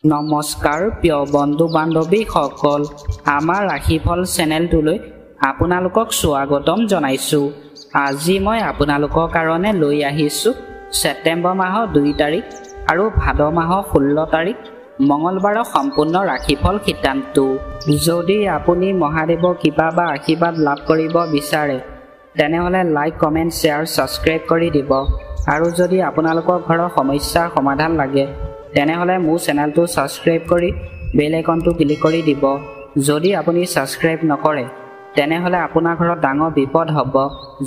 নমস্কাৰ প্ৰিয় বন্ধু বান্ধৱীসকল, আমাৰ ৰাশিফল চেনেলটোলৈ আপোনালোকক স্বাগতম জনাইছোঁ। আজি মই আপোনালোকৰ কাৰণে লৈ আহিছোঁ ছেপ্টেম্বৰ মাহৰ 2 তাৰিখ আৰু ভাদ মাহৰ 16 তাৰিখ মঙলবাৰৰ সম্পূৰ্ণ ৰাশিফল সিদ্ধান্তটো। যদি আপুনি মহাদেৱৰ কৃপা বা আশীৰ্বাদ লাভ কৰিব বিচাৰে তেনেহ'লে লাইক, কমেণ্ট, শ্বেয়াৰ, ছাবস্ক্ৰাইব কৰি দিব। আৰু যদি আপোনালোকৰ ঘৰৰ সমস্যাৰ সমাধান লাগে তেনেহ'লে মোৰ চেনেলটো ছাবস্ক্ৰাইব কৰি বেল আইকনটো ক্লিক কৰি দিব। যদি আপুনি ছাবস্ক্ৰাইব নকৰে তেনেহ'লে আপোনাৰ ঘৰত ডাঙৰ বিপদ হ'ব।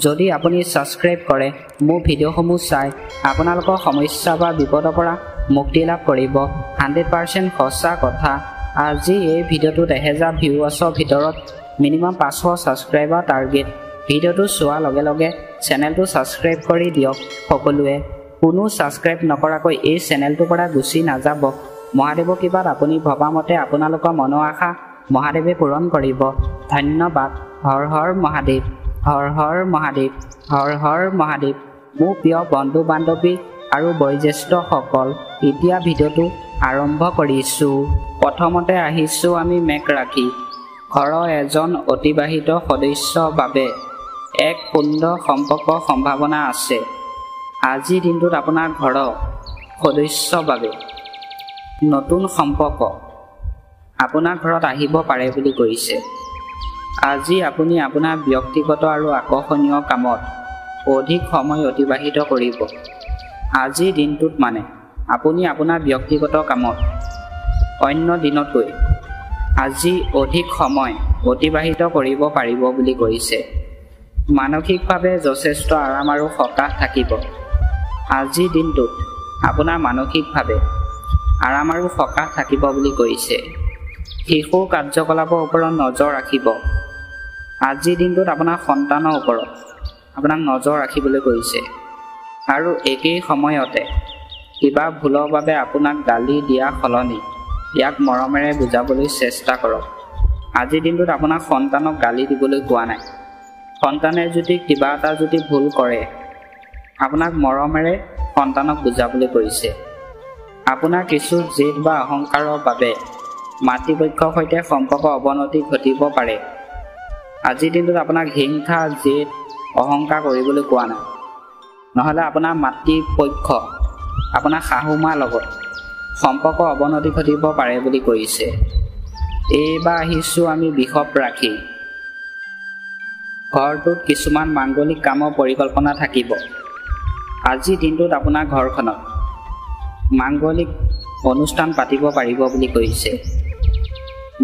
যদি আপুনি ছাবস্ক্ৰাইব কৰে মোৰ ভিডিঅ'সমূহ চাই আপোনালোকৰ সমস্যা বা বিপদৰ পৰা মুক্তি লাভ কৰিব। 100% সঁচা কথা। আজি এই ভিডিঅ'টোত 1000 ভিউৱাৰ্ছৰ ভিতৰত মিনিমাম 500 ছাবস্ক্ৰাইবাৰ টাৰ্গেট। ভিডিঅ'টো চোৱাৰ লগে লগে চেনেলটো ছাবস্ক্ৰাইব কৰি দিয়ক সকলোৱে। কোনো ছাবস্ক্ৰাইব নকৰাকৈ এই চেনেলটোৰ পৰা গুচি নাযাব। মহাদেৱৰ কৃপাত আপুনি ভবা মতে আপোনালোকৰ মনৰ আশা মহাদেৱে পূৰণ কৰিব। ধন্যবাদ। হৰ হৰ মহাদেৱ, হৰ হৰ মহাদেৱ, হৰ হৰ মহাদেৱ। মোৰ প্ৰিয় বন্ধু বান্ধৱী আৰু বয়োজ্যেষ্ঠসকল, এতিয়া ভিডিঅ'টো আৰম্ভ কৰিছোঁ। প্ৰথমতে আহিছোঁ আমি মেঘ ৰাশি। ঘৰৰ এজন অতিবাহিত সদস্যৰ বাবে এক সুন্দৰ সম্পৰ্কৰ সম্ভাৱনা আছে। আজিৰ দিনটোত আপোনাৰ ঘৰৰ সদস্যৰ বাবে নতুন সম্পৰ্ক আপোনাৰ ঘৰত আহিব পাৰে বুলি কৈছে। আজি আপুনি আপোনাৰ ব্যক্তিগত আৰু আকৰ্ষণীয় কামত অধিক সময় অতিবাহিত কৰিব। আজিৰ দিনটোত আপুনি আপোনাৰ ব্যক্তিগত কামত অন্য দিনতকৈ আজি অধিক সময় অতিবাহিত কৰিব পাৰিব বুলি কৈছে। মানসিকভাৱে যথেষ্ট আৰাম আৰু সকাহ থাকিব। আজিৰ দিনটোত আপোনাৰ মানসিকভাৱে আৰাম আৰু সকাহ থাকিব বুলি কৈছে। শিশু কাৰ্যকলাপৰ ওপৰত নজৰ ৰাখিব। আজিৰ দিনটোত আপোনাৰ সন্তানৰ ওপৰত আপোনাক নজৰ ৰাখিবলৈ কৈছে। আৰু একেই সময়তে কিবা ভুলৰ বাবে আপোনাক গালি দিয়া সলনি ইয়াক মৰমেৰে বুজাবলৈ চেষ্টা কৰক। আজিৰ দিনটোত আপোনাৰ সন্তানক গালি দিবলৈ কোৱা নাই। সন্তানে যদি কিবা এটা ভুল কৰে আপোনাক মৰমেৰে সন্তানক বুজাবলৈ কৈছে। আপোনাৰ কিছু জেদ বা অহংকাৰৰ বাবে মাতৃপক্ষৰ সৈতে সম্পৰ্ক অৱনতি ঘটিব পাৰে। আজিৰ দিনটোত আপোনাক হিংসা, জেদ, অহংকাৰ কৰিবলৈ কোৱা নাই। নহ'লে আপোনাৰ মাতৃপক্ষ আপোনাৰ শাহু মাৰ লগত সম্পৰ্ক অৱনতি ঘটিব পাৰে বুলি কৈছে। এইবাৰ আহিছোঁ আমি বৃষভ ৰাশি। ঘৰটোত কিছুমান মাংগলিক কামৰ পৰিকল্পনা থাকিব। আজিৰ দিনটোত আপোনাৰ ঘৰখনত মাংগলিক অনুষ্ঠান পাতিব পাৰিব বুলি কৈছে।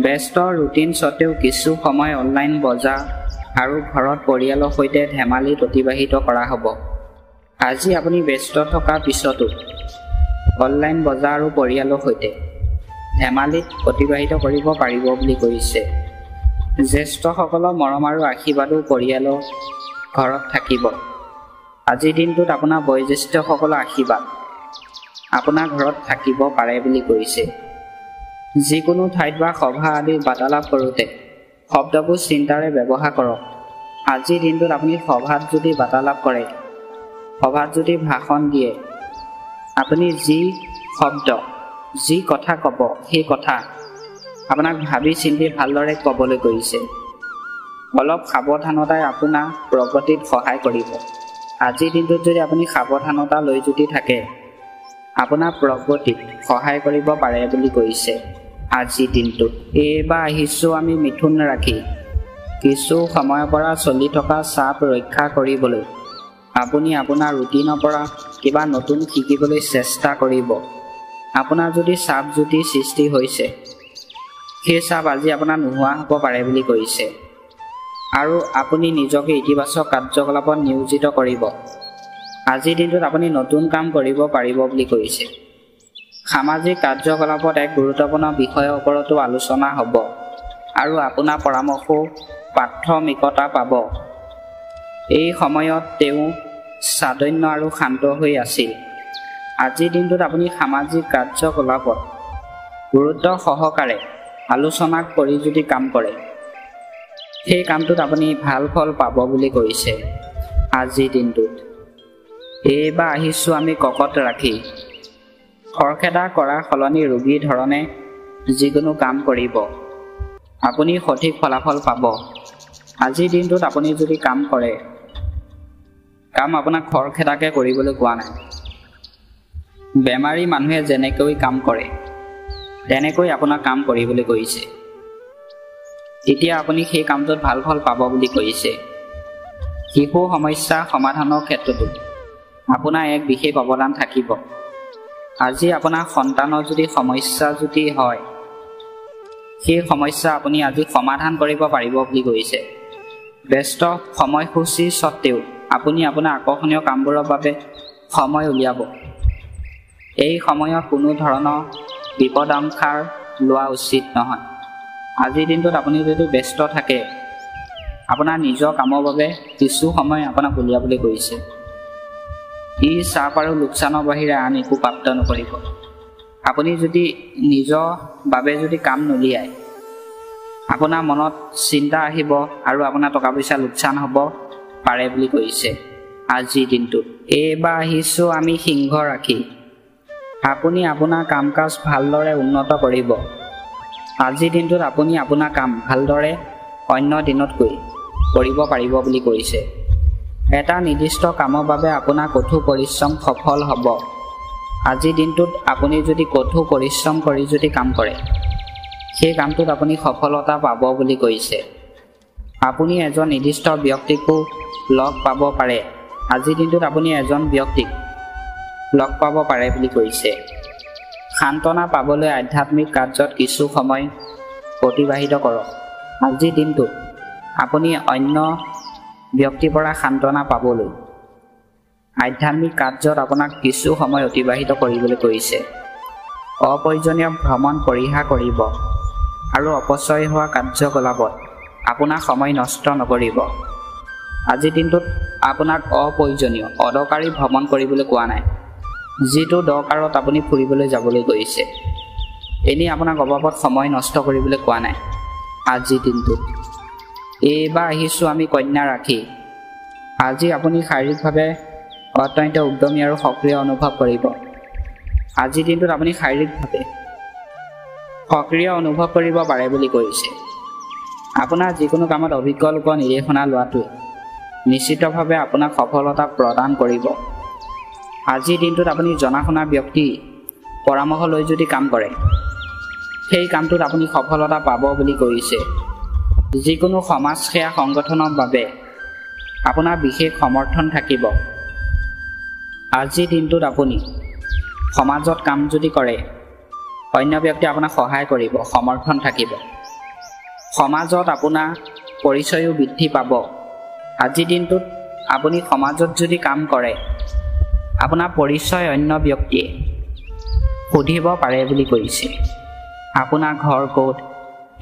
ব্যস্ত ৰুটিন স্বত্বেও কিছু সময় অনলাইন বজাৰ আৰু ঘৰত পৰিয়ালৰ সৈতে ধেমালিত অতিবাহিত কৰা হ'ব। আজি আপুনি ব্যস্ত থকাৰ পিছতো অনলাইন বজাৰ আৰু পৰিয়ালৰ সৈতে ধেমালিত অতিবাহিত কৰিব পাৰিব বুলি কৈছে। জ্যেষ্ঠসকলৰ মৰম আৰু আশীৰ্বাদো পৰিয়ালৰ ঘৰত থাকিব। আজিৰ দিনটোত আপোনাৰ বয়োজ্যেষ্ঠসকলৰ আশীৰ্বাদ আপোনাৰ ঘৰত থাকিব পাৰে বুলি কৈছে। যিকোনো ঠাইত বা সভা আদি বাৰ্তালাপ কৰোঁতে শব্দবোৰ চিন্তাৰে ব্যৱহাৰ কৰক। আজিৰ দিনটোত আপুনি সভাত যদি বাৰ্তালাপ কৰে, সভাত যদি ভাষণ দিয়ে, আপুনি যি শব্দ, যি কথা ক'ব সেই কথা আপোনাক ভাবি চিন্তি ভালদৰে ক'বলৈ কৈছে। অলপ সাৱধানতাই আপোনাৰ প্ৰগতিত সহায় কৰিব। আজিৰ দিনটোত যদি আপুনি সাৱধানতা লৈ যদি থাকে আপোনাৰ প্ৰগতিত সহায় কৰিব পাৰে বুলি কৈছে আজিৰ দিনটোত। এইবাৰ আহিছোঁ আমি মিথুন ৰাশি। কিছু সময়ৰ পৰা চলি থকা চাপ ৰক্ষা কৰিবলৈ আপুনি আপোনাৰ ৰুটিনৰ পৰা কিবা নতুন শিকিবলৈ চেষ্টা কৰিব। আপোনাৰ যদি চাপ সৃষ্টি হৈছে সেই চাপ আজি আপোনাৰ নোহোৱা হ'ব পাৰে বুলি কৈছে। আৰু আপুনি নিজকে ইতিবাচক কাৰ্যকলাপত নিয়োজিত কৰিব। আজিৰ দিনটোত আপুনি নতুন কাম কৰিব পাৰিব বুলি কৈছে। সামাজিক কাৰ্যকলাপত এক গুৰুত্বপূৰ্ণ বিষয়ৰ ওপৰতো আলোচনা হ'ব আৰু আপোনাৰ পৰামৰ্শও প্ৰাথমিকতা পাব। এই সময়ত তেওঁ সাধন্য আৰু শান্ত হৈ আছিল। আজিৰ দিনটোত আপুনি সামাজিক কাৰ্যকলাপত গুৰুত্ব সহকাৰে আলোচনা কৰি যদি কাম কৰে সেই কামটোত আপুনি ভাল ফল পাব বুলি কৈছে আজিৰ দিনটোত। এইবাৰ আহিছোঁ আমি কৰ্কট ৰাশি। খৰখেদা কৰা সলনি ৰোগী ধৰণে যিকোনো কাম কৰিব আপুনি সঠিক ফলাফল পাব। আজিৰ দিনটোত আপুনি যদি কাম কৰে, কাম আপোনাক খৰখেদাকৈ কৰিবলৈ কোৱা নাই। বেমাৰী মানুহে যেনেকৈ কাম কৰে তেনেকৈ আপোনাক কাম কৰিবলৈ কৈছে। তেতিয়া আপুনি সেই কামটোত ভাল ফল পাব বুলি কৈছে। শিশু সমস্যা সমাধানৰ ক্ষেত্ৰতো আপোনাৰ এক বিশেষ অৱদান থাকিব। আজি আপোনাৰ সন্তানৰ যদি সমস্যা যদি হয়, সেই সমস্যা আপুনি আজি সমাধান কৰিব পাৰিব বুলি কৈছে। ব্যস্ত সময়সূচী স্বত্তেও আপুনি আপোনাৰ আকৰ্ষণীয় কামবোৰৰ বাবে সময় উলিয়াব। এই সময়ত কোনো ধৰণৰ বিপদাশংকা লোৱা উচিত নহয়। আজিৰ দিনটোত আপুনি যদি ব্যস্ত থাকে, আপোনাৰ নিজৰ কামৰ বাবে কিছু সময় আপোনাক উলিয়াবলৈ কৈছে। ই চাপ আৰু লোকচানৰ বাহিৰে আন একো প্ৰাপ্ত নকৰিব। আপুনি যদি নিজৰ বাবে যদি কাম নুলিয়ায়, আপোনাৰ মনত চিন্তা আহিব আৰু আপোনাৰ টকা পইচা লোকচান হ'ব পাৰে বুলি কৈছে। আজিৰ দিনটোত এইবাৰ আহিছোঁ আমি সিংহ ৰাখি। আপুনি আপোনাৰ কাম কাজ ভালদৰে উন্নত কৰিব। আজিৰ দিনটোত আপুনি আপোনাৰ কাম ভালদৰে অন্য দিনতকৈ কৰিব পাৰিব বুলি কৈছে। এটা নিৰ্দিষ্ট কামৰ বাবে আপোনাৰ কঠোৰ পৰিশ্ৰম সফল হ'ব। আজিৰ দিনটোত আপুনি যদি কঠোৰ পৰিশ্ৰম কৰি যদি কাম কৰে, সেই কামটোত আপুনি সফলতা পাব বুলি কৈছে। আপুনি এজন নিৰ্দিষ্ট ব্যক্তিকো লগ পাব পাৰে। আজিৰ দিনটোত আপুনি এজন ব্যক্তিক লগ পাব পাৰে বুলি কৈছে। সান্তনা পাবলৈ আধ্যাত্মিক কাৰ্যত কিছু সময় অতিবাহিত কৰক। আজিৰ দিনটোত আপুনি অন্য ব্যক্তিৰ পৰা সান্তনা পাবলৈ আধ্যাত্মিক কাৰ্যত আপোনাক কিছু সময় অতিবাহিত কৰিবলৈ কৈছে। অপ্ৰয়োজনীয় ভ্ৰমণ পৰিহাৰ কৰিব আৰু অপচয় হোৱা কাৰ্যকলাপত আপোনাৰ সময় নষ্ট নকৰিব। আজিৰ দিনটোত আপোনাক অপ্ৰয়োজনীয় অদৰকাৰী ভ্ৰমণ কৰিবলৈ কোৱা নাই। যিটো দৰকাৰত আপুনি ফুৰিবলৈ যাবলৈ গৈছে, এনেই আপোনাক অবাবত সময় নষ্ট কৰিবলৈ কোৱা নাই। আজিৰ দিনটোত এইবাৰ আহিছোঁ আমি কন্যা ৰাখি। আজি আপুনি শাৰীৰিকভাৱে অত্যন্ত উদ্যমী আৰু সক্ৰিয় অনুভৱ কৰিব। আজিৰ দিনটোত আপুনি শাৰীৰিকভাৱে সক্ৰিয় অনুভৱ কৰিব পাৰে বুলি কৈছে। আপোনাৰ যিকোনো কামত অভিজ্ঞ লোকৰ নিৰ্দেশনা লোৱাটোৱে নিশ্চিতভাৱে আপোনাক সফলতা প্ৰদান কৰিব। আজিৰ দিনটোত আপুনি জনা শুনা ব্যক্তি পৰামৰ্শ লৈ যদি কাম কৰে, সেই কামটোত আপুনি সফলতা পাব বুলি কৈছে। যিকোনো সমাজ সেৱা সংগঠনৰ বাবে আপোনাৰ বিশেষ সমৰ্থন থাকিব। আজিৰ দিনটোত আপুনি সমাজত কাম যদি কৰে, অন্য ব্যক্তিয়ে আপোনাক সহায় কৰিব, সমৰ্থন থাকিব। সমাজত আপোনাৰ পৰিচয়ো বৃদ্ধি পাব। আজিৰ দিনটোত আপুনি সমাজত যদি কাম কৰে, আপোনাৰ পৰিচয় অন্য ব্যক্তিয়ে সুধিব পাৰে বুলি কৈছে। আপোনাৰ ঘৰ ক'ত,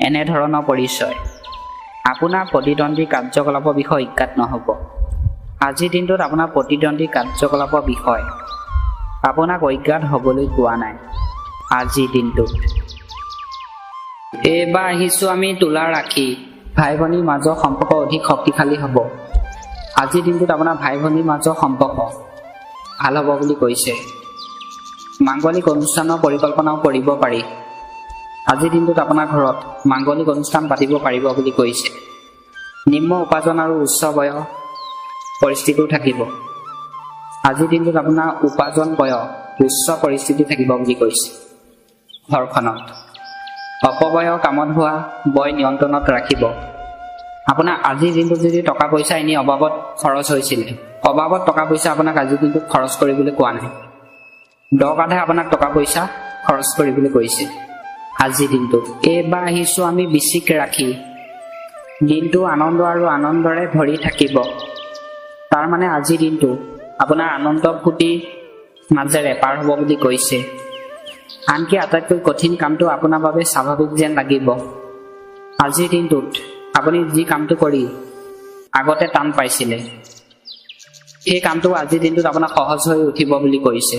এনেধৰণৰ পৰিচয় আপোনাৰ প্ৰতিদ্বন্দ্বী কাৰ্যকলাপৰ বিষয়ে অজ্ঞাত নহ'ব। আজিৰ দিনটোত আপোনাৰ প্ৰতিদ্বন্দ্বী কাৰ্যকলাপৰ বিষয়ে আপোনাক অজ্ঞাত হ'বলৈ কোৱা নাই। আজিৰ দিনটোত এইবাৰ আহিছোঁ আমি তুলা ৰাখি। ভাই ভনীৰ মাজৰ সম্পৰ্ক অধিক শক্তিশালী হ'ব। আজিৰ দিনটোত আপোনাৰ ভাই ভনীৰ মাজৰ সম্পৰ্ক ভাল হ'ব বুলি কৈছে। মাংগলিক অনুষ্ঠানৰ পৰিকল্পনাও কৰিব পাৰি। আজিৰ দিনটোত আপোনাৰ ঘৰত মাংগলিক অনুষ্ঠান পাতিব পাৰিব বুলি কৈছে। নিম্ন উপাৰ্জন আৰু উচ্চ বয়স পৰিস্থিতিও থাকিব। আজিৰ দিনটোত আপোনাৰ উপাৰ্জন বয়স উচ্চ পৰিস্থিতি থাকিব বুলি কৈছে। ঘৰখনত অপব্যয় কামত হোৱা বয় নিয়ন্ত্ৰণত ৰাখিব। আপোনাৰ আজিৰ দিনটোত যদি টকা পইচা এনেই অবাবত খৰচ হৈছিলে, অবাবত টকা পইচা আপোনাক আজিৰ দিনটোত খৰচ কৰিবলৈ কোৱা নাই। দৰকাৰতহে আপোনাক টকা পইচা খৰচ কৰিবলৈ কৈছে। আজিৰ দিনটোত এইবাৰ আহিছোঁ আমি বৃশ্চিক ৰাখি। দিনটো আনন্দ আৰু আনন্দৰে ভৰি থাকিব। তাৰমানে আজিৰ দিনটো আপোনাৰ আনন্দ ফূৰ্তিৰ মাজেৰে পাৰ হ'ব বুলি কৈছে। আনকি আটাইতকৈ কঠিন কামটো আপোনাৰ বাবে স্বাভাৱিক যেন লাগিব। আজিৰ দিনটোত আপুনি যি কামটো কৰি আগতে টান পাইছিলে, সেই কামটো আজিৰ দিনটোত আপোনাৰ সহজ হৈ উঠিব বুলি কৈছে।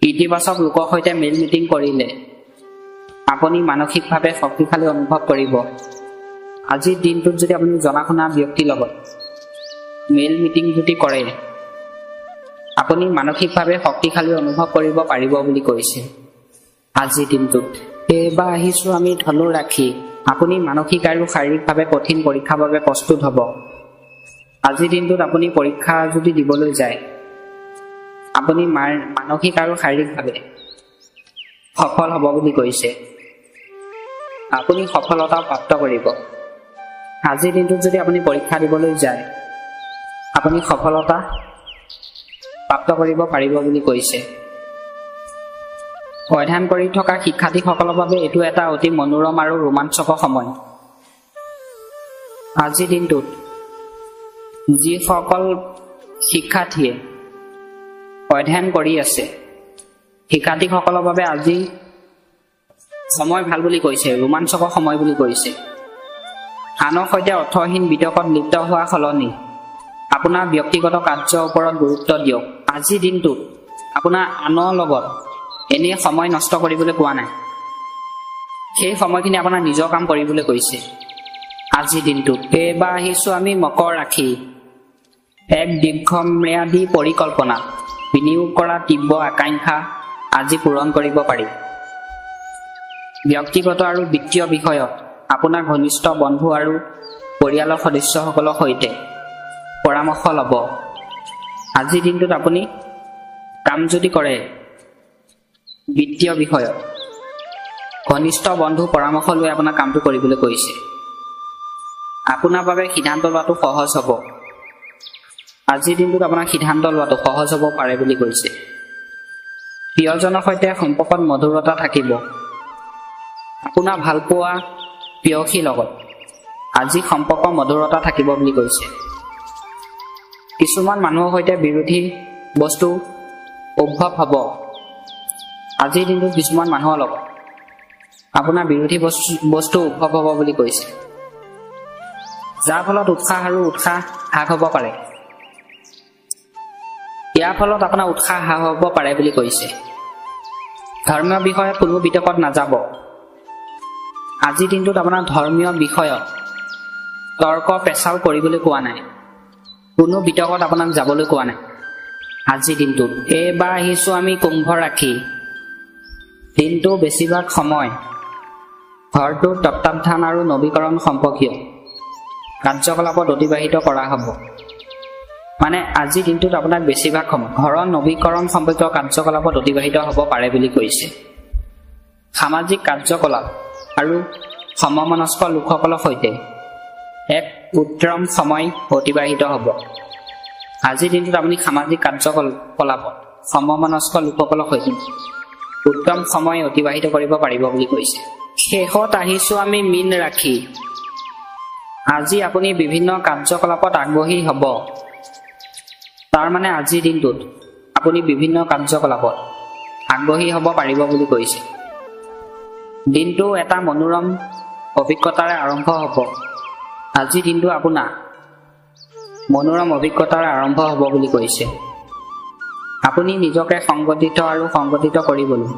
ইতিবাচক লোকৰ সৈতে মেল মিটিং কৰিলে আপুনি মানসিকভাৱে শক্তিশালী অনুভৱ কৰিব। আজিৰ দিনটোত যদি আপুনি জনা শুনা ব্যক্তিৰ লগত মেল মিটিং যদি কৰে, আপুনি মানসিকভাৱে শক্তিশালী অনুভৱ কৰিব পাৰিব বুলি কৈছে আজিৰ দিনটোত। এইবাৰ আহিছোঁ আমি ধনু ৰাখি। আপুনি মানসিক আৰু শাৰীৰিকভাৱে কঠিন পৰীক্ষাৰ বাবে প্ৰস্তুত হ'ব। আজিৰ দিনটোত আপুনি পৰীক্ষা যদি দিবলৈ যায়, আপুনি মানসিক আৰু শাৰীৰিকভাৱে সফল হ'ব বুলি কৈছে। আপুনি সফলতা প্ৰাপ্ত কৰিব। আজিৰ দিনটোত যদি আপুনি পৰীক্ষা দিবলৈ যায়, আপুনি সফলতা প্ৰাপ্ত কৰিব পাৰিব বুলি কৈছে। অধ্যয়ন কৰি থকা শিক্ষাৰ্থীসকলৰ বাবে এইটো এটা অতি মনোৰম আৰু ৰোমাঞ্চকৰ সময়। আজিৰ দিনটোত যিসকল শিক্ষাৰ্থীয়ে অধ্যয়ন কৰি আছে, শিক্ষাৰ্থীসকলৰ বাবে আজি সময় ভাল বুলি কৈছে, ৰোমাঞ্চকৰ সময় বুলি কৈছে। আনৰ সৈতে অৰ্থহীন বিতৰ্কত লিপ্ত হোৱাৰ সলনি আপোনাৰ ব্যক্তিগত কাৰ্যৰ ওপৰত গুৰুত্ব দিয়ক। আজিৰ দিনটোত আপোনাৰ আনৰ লগত এনেই সময় নষ্ট কৰিবলৈ কোৱা নাই, সেই সময়খিনি আপোনাৰ নিজৰ কাম কৰিবলৈ কৈছে আজিৰ দিনটোত। এইবাৰ আহিছোঁ আমি মকৰ ৰাশি। এক দীৰ্ঘম্যাদী পৰিকল্পনা, বিনিয়োগ কৰা তীব্ৰ আকাংক্ষা আজি পূৰণ কৰিব পাৰি। ব্যক্তিগত আৰু বিত্তীয় বিষয়ত আপোনাৰ ঘনিষ্ঠ বন্ধু আৰু পৰিয়ালৰ সদস্যসকলৰ সৈতে পৰামৰ্শ ল'ব। আজিৰ দিনটোত আপুনি কাম যদি কৰে বিত্তীয় বিষয়ত, ঘনিষ্ঠ বন্ধু পৰামৰ্শ লৈ আপোনাৰ কামটো কৰিবলৈ কৈছে। আপোনাৰ বাবে সিদ্ধান্ত লোৱাটো সহজ হ'ব। আজিৰ দিনটোত আপোনাৰ সিদ্ধান্ত লোৱাটো সহজ হ'ব পাৰে বুলি কৈছে। প্ৰিয়জনৰ সৈতে সম্পৰ্কত মধুৰতা থাকিব। আপোনাৰ ভালপোৱা প্ৰেয়সীৰ লগত আজি সম্পৰ্ক মধুৰতা থাকিব বুলি কৈছে। কিছুমান মানুহৰ সৈতে বিৰোধী বস্তু উদ্ভৱ হ'ব। আজিৰ দিনটোত কিছুমান মানুহৰ লগত আপোনাৰ বিৰোধী বস্তু উদ্ভৱ হ'ব বুলি কৈছে, যাৰ ফলত উৎসাহ হ্ৰাস হ'ব পাৰে। ইয়াৰ ফলত আপোনাৰ উৎসাহ হ্ৰাস হ'ব পাৰে বুলি কৈছে। ধৰ্মীয় বিষয়ত কোনো বিতৰ্কত নাযাব। আজিৰ দিনটোত আপোনাৰ ধৰ্মীয় বিষয়ত তৰ্ক পেচাল কৰিবলৈ কোৱা নাই, কোনো বিতৰ্কত আপোনাক যাবলৈ কোৱা নাই আজিৰ দিনটোত। এইবাৰ আহিছোঁ আমি কুম্ভ ৰাশি। দিনটো বেছিভাগ সময় ঘৰটোৰ তত্বাৱধান আৰু নৱীকৰণ সম্পৰ্কীয় কাৰ্যকলাপত অতিবাহিত কৰা হ'ব। মানে আজিৰ দিনটোত আপোনাক বেছিভাগ সময় ঘৰৰ নৱীকৰণ সম্পৰ্কীয় কাৰ্যকলাপত অতিবাহিত হ'ব পাৰে বুলি কৈছে। সামাজিক কাৰ্যকলাপ আৰু সমমনস্ক লোকসকলৰ সৈতে এক উত্তম সময় অতিবাহিত হ'ব। আজিৰ দিনটোত আপুনি সামাজিক কাৰ্যকলাপত সমমনস্ক লোকসকলৰ সৈতে উত্তম সময় অতিবাহিত কৰিব পাৰিব বুলি কৈছে। শেষত আহিছোঁ আমি মীন ৰাশি। আজি আপুনি বিভিন্ন কাৰ্যকলাপত আগ্ৰহী হ'ব। তাৰমানে আজিৰ দিনটোত আপুনি বিভিন্ন কাৰ্যকলাপত আগ্ৰহী হ'ব পাৰিব বুলি কৈছে। দিনটো এটা মনোৰম অভিজ্ঞতাৰে আৰম্ভ হ'ব। আজিৰ দিনটো আপোনাৰ মনোৰম অভিজ্ঞতাৰে আৰম্ভ হ'ব বুলি কৈছে। আপুনি নিজকে সংগঠিত কৰিবলৈ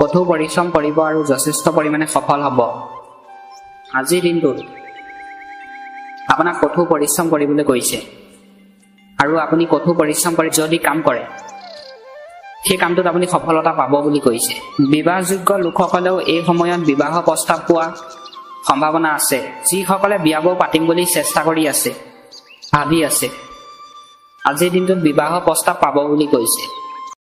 কঠোৰ পৰিশ্ৰম কৰিব আৰু যথেষ্ট পৰিমাণে সফল হ'ব। আজিৰ দিনটোত আপোনাক কঠোৰ পৰিশ্ৰম কৰিবলৈ কৈছে, আৰু আপুনি কঠোৰ পৰিশ্ৰম কৰি যদি কাম কৰে সেই কামটোত আপুনি সফলতা পাব বুলি কৈছে। বিবাহযোগ্য লোকসকলেও এই সময়ত বিবাহৰ প্ৰস্তাৱ পোৱা সম্ভাৱনা আছে। যিসকলে বিয়াবোৰ পাতিম বুলি চেষ্টা কৰি আছে, ভাবি আছে, আজিৰ দিনটোত বিবাহৰ প্ৰস্তাৱ পাব বুলি কৈছে।